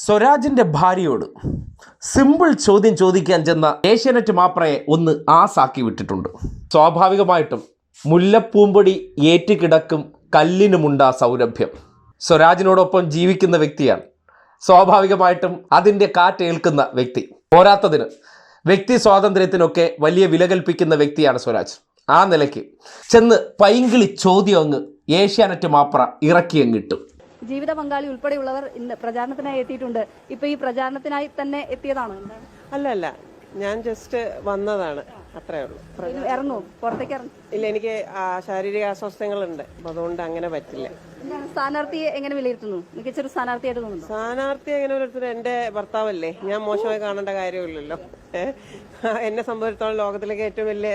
സ്വരാജിന്റെ ഭാര്യയോട് സിമ്പിൾ ചോദ്യം ചോദിക്കാൻ ചെന്ന ഏഷ്യാനെറ്റ് മാപ്രയെ ഒന്ന് ആസാക്കി വിട്ടിട്ടുണ്ട്. സ്വാഭാവികമായിട്ടും മുല്ലപ്പൂമ്പൊടി ഏറ്റുകിടക്കും കല്ലിനുമുണ്ടാ സൗരഭ്യം. സ്വരാജിനോടൊപ്പം ജീവിക്കുന്ന വ്യക്തിയാണ്. സ്വാഭാവികമായിട്ടും അതിൻ്റെ കാറ്റേൽക്കുന്ന വ്യക്തി. പോരാത്തതിന് വ്യക്തി സ്വാതന്ത്ര്യത്തിനൊക്കെ വലിയ വില കൽപ്പിക്കുന്ന വ്യക്തിയാണ് സ്വരാജ്. ആ നിലയ്ക്ക് ചെന്ന് പൈങ്കിളി ചോദ്യം അങ്ങ് ഏഷ്യാനെറ്റ് മാപ്ര ഇറക്കിയങ്ങിട്ടു. ജീവിത പങ്കാളി ഉൾപ്പെടെയുള്ളവർ ഇന്ന് പ്രചാരണത്തിനായി എത്തിയിട്ടുണ്ട്. ഇപ്പൊ ഈ പ്രചാരണത്തിനായി തന്നെ എത്തിയതാണോ? അല്ല, ഞാൻ ജസ്റ്റ് വന്നതാണ്, അത്രേ ഉള്ളൂ. ഇറങ്ങൂ, പുറത്തേക്ക് ഇറങ്ങും. ഇല്ല, എനിക്ക് ശാരീരിക അസ്വസ്ഥങ്ങളുണ്ട്, അപ്പൊ അതുകൊണ്ട് അങ്ങനെ പറ്റില്ല. സ്ഥാനാർത്ഥിയെ എങ്ങനെ വിലയിരുത്തുന്നു? മികച്ചൊരു സ്ഥാനാർത്ഥിയായിട്ട് തോന്നുന്നു. സ്ഥാനാർത്ഥി എങ്ങനെ വിലയിരുത്തുന്നത്? എന്റെ ഭർത്താവല്ലേ, ഞാൻ മോശമായി കാണേണ്ട കാര്യമില്ലല്ലോ. എന്നെ സംബന്ധിച്ചിടത്തോളം ലോകത്തിലേക്ക് ഏറ്റവും വലിയ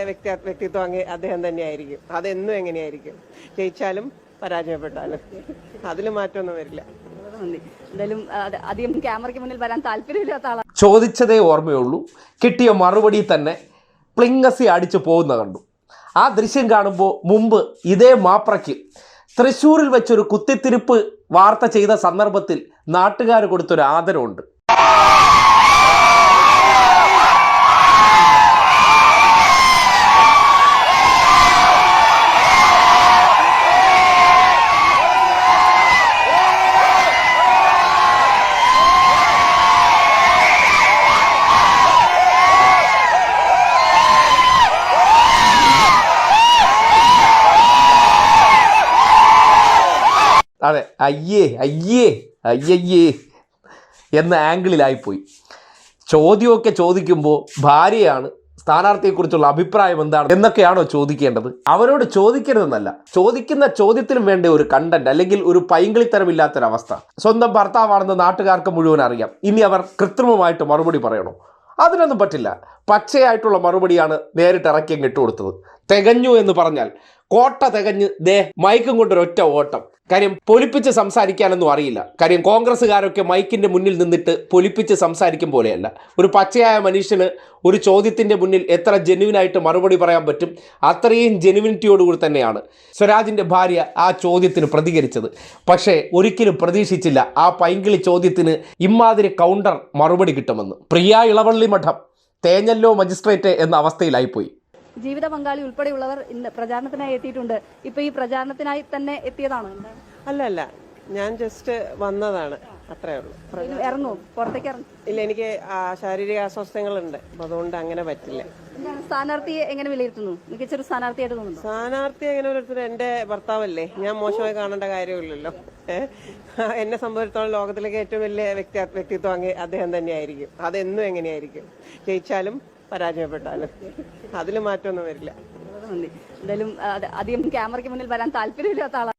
വ്യക്തിത്വം അദ്ദേഹം തന്നെയായിരിക്കും. അതെന്നും എങ്ങനെയായിരിക്കും, ജയിച്ചാലും പരാജയപ്പെട്ടാലും അതിൽ മാറ്റമൊന്നും വരില്ല. എന്തായാലും അധികം ക്യാമറയ്ക്ക് മുന്നിൽ വരാൻ താല്പര്യമില്ലാത്ത ആളാണ്. ചോദിച്ചതേ ഓർമ്മയുള്ളൂ, കിട്ടിയ മറുപടി തന്നെ പ്ലിങ്ങസി അടിച്ചു പോകുന്ന കണ്ടു. ആ ദൃശ്യം കാണുമ്പോൾ മുമ്പ് ഇതേ മാപ്രയ്ക്ക് തൃശ്ശൂരിൽ വെച്ചൊരു കുത്തിത്തിരിപ്പ് വാർത്ത ചെയ്ത സന്ദർഭത്തിൽ നാട്ടുകാർ കൊടുത്തൊരു ആദരവുണ്ട്. അതെ, അയ്യേ എന്ന ആംഗിളിലായിപ്പോയി. ചോദ്യമൊക്കെ ചോദിക്കുമ്പോൾ ഭാര്യയാണ് സ്ഥാനാർത്ഥിയെക്കുറിച്ചുള്ള അഭിപ്രായം എന്താണ് എന്നൊക്കെയാണോ ചോദിക്കേണ്ടത്? അവരോട് ചോദിക്കരുതെന്നല്ല, ചോദിക്കുന്ന ചോദ്യത്തിനും വേണ്ട ഒരു കണ്ടന്റ് അല്ലെങ്കിൽ ഒരു പൈങ്കിളിത്തരമില്ലാത്തൊരവസ്ഥ. സ്വന്തം ഭർത്താവാണെന്ന് നാട്ടുകാർക്ക് മുഴുവൻ അറിയാം. ഇനി അവർ കൃത്രിമമായിട്ട് മറുപടി പറയണോ? അതിനൊന്നും പറ്റില്ല. പച്ചയായിട്ടുള്ള മറുപടിയാണ് നേരിട്ട് ഇറക്കി അങ്ങ് ഇട്ടുകൊടുത്തത്. തികഞ്ഞു എന്ന് പറഞ്ഞാൽ കോട്ട തികഞ്ഞ് മൈക്കും കൊണ്ടൊരൊറ്റ ഓട്ടം. കാര്യം പൊലിപ്പിച്ച് സംസാരിക്കാനൊന്നും അറിയില്ല. കാര്യം കോൺഗ്രസ്സുകാരൊക്കെ മൈക്കിൻ്റെ മുന്നിൽ നിന്നിട്ട് പൊലിപ്പിച്ച് സംസാരിക്കും പോലെയല്ല. ഒരു പച്ചയായ മനുഷ്യന് ഒരു ചോദ്യത്തിൻ്റെ മുന്നിൽ എത്ര ജെന്യുവിനായിട്ട് മറുപടി പറയാൻ പറ്റും, അത്രയും ജെന്യുവിനിറ്റിയോടുകൂടി തന്നെയാണ് സ്വരാജിൻ്റെ ഭാര്യ ആ ചോദ്യത്തിന് പ്രതികരിച്ചത്. പക്ഷേ ഒരിക്കലും പ്രതീക്ഷിച്ചില്ല ആ പൈങ്കിളി ചോദ്യത്തിന് ഇമ്മാതിരി കൗണ്ടർ മറുപടി കിട്ടുമെന്ന്. പ്രിയ ഇളവള്ളി മഠം തേഞ്ഞല്ലോ മജിസ്ട്രേറ്റ് എന്ന അവസ്ഥയിലായിപ്പോയി. ജീവിത പങ്കാളി ഉൾപ്പെടെയുള്ളവർ ഇന്ന് പ്രചാരണത്തിനായി എത്തിയിട്ടുണ്ട്. ഇപ്പൊ ഈ പ്രചാരണത്തിനായി തന്നെ എത്തിയതാണോ? അല്ല, ഞാൻ ജസ്റ്റ് വന്നതാണ്, അത്രേ ഉള്ളൂ. ഇറങ്ങൂ, പുറത്തേക്ക് ഇറങ്ങും. ഇല്ല, എനിക്ക് ശാരീരിക അസ്വസ്ഥങ്ങളുണ്ട്, അപ്പൊ അതുകൊണ്ട് അങ്ങനെ പറ്റില്ല. സ്ഥാനാർത്ഥിയെ എങ്ങനെ വിലയിരുത്തുന്നു? മികച്ചൊരു സ്ഥാനാർത്ഥിയായിട്ട് തോന്നുന്നു. സ്ഥാനാർത്ഥി എങ്ങനെ വിലയിരുത്തുന്നത്? എന്റെ ഭർത്താവല്ലേ, ഞാൻ മോശമായി കാണേണ്ട കാര്യമില്ലല്ലോ. എന്നെ സംബന്ധിച്ചിടത്തോളം ലോകത്തിലേക്ക് ഏറ്റവും വലിയ വ്യക്തിത്വം അദ്ദേഹം തന്നെയായിരിക്കും. അതെന്നും എങ്ങനെയായിരിക്കും, ജയിച്ചാലും പരാജയപ്പെട്ടാലും അതിൽ മാറ്റമൊന്നും വരില്ല. എന്തായാലും അധികം ക്യാമറയ്ക്ക് മുന്നിൽ വരാൻ താല്പര്യമില്ലാത്ത ആളാണ്.